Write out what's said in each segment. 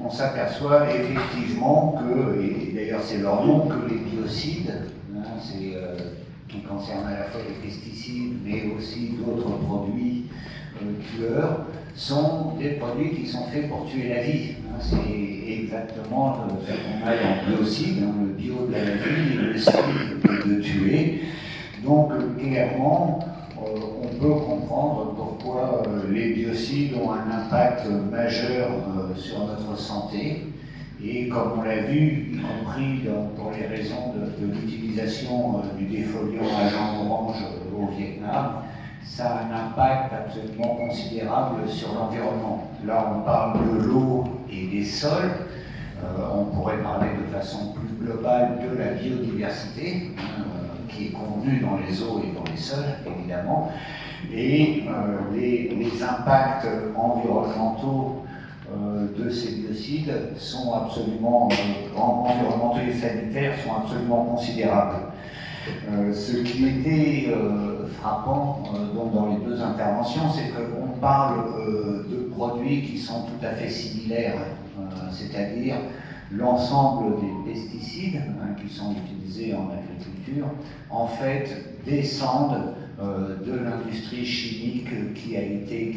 on s'aperçoit effectivement que, et d'ailleurs c'est leur nom, que les biocides, qui concernent à la fois les pesticides, mais aussi d'autres produits tueurs, sont des produits qui sont faits pour tuer la vie. C'est exactement ce qu'on a dans le biocide, le bio de la vie, le cide de tuer. Donc clairement, on peut comprendre pourquoi les biocides ont un impact majeur sur notre santé. Et comme on l'a vu, y compris pour les raisons de l'utilisation du défoliant agent orange au Vietnam, ça a un impact absolument considérable sur l'environnement. Là, on parle de l'eau et des sols. On pourrait parler de façon plus globale de la biodiversité, qui est contenue dans les eaux et dans les sols, évidemment. Et les impacts environnementaux de ces biocides sont absolument, environnementaux et sanitaires, sont absolument considérables. Ce qui était frappant dans les deux interventions, c'est qu'on parle de produits qui sont tout à fait similaires, c'est-à-dire l'ensemble des pesticides qui sont utilisés en agriculture, en fait, descendent de l'industrie chimique qui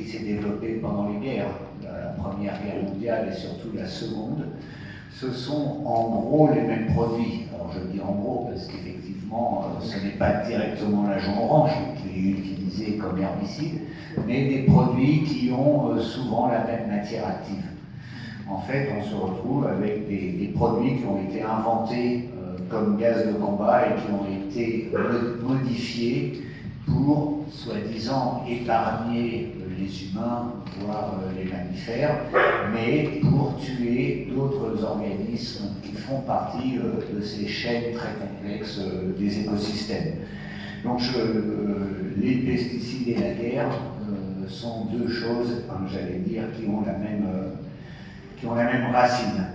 s'est développée pendant les guerres, la Première Guerre mondiale et surtout la Seconde. Ce sont en gros les mêmes produits. Alors je dis en gros parce qu'effectivement, ce n'est pas directement l'agent orange qui est utilisé comme herbicide, mais des produits qui ont souvent la même matière active. En fait, on se retrouve avec des produits qui ont été inventés comme gaz de combat et qui ont été modifiés pour, soi-disant, épargner les humains, voire les mammifères, mais pour tuer d'autres organismes qui font partie de ces chaînes très complexes des écosystèmes. Donc les pesticides et la guerre sont deux choses, j'allais dire, qui ont la même racine.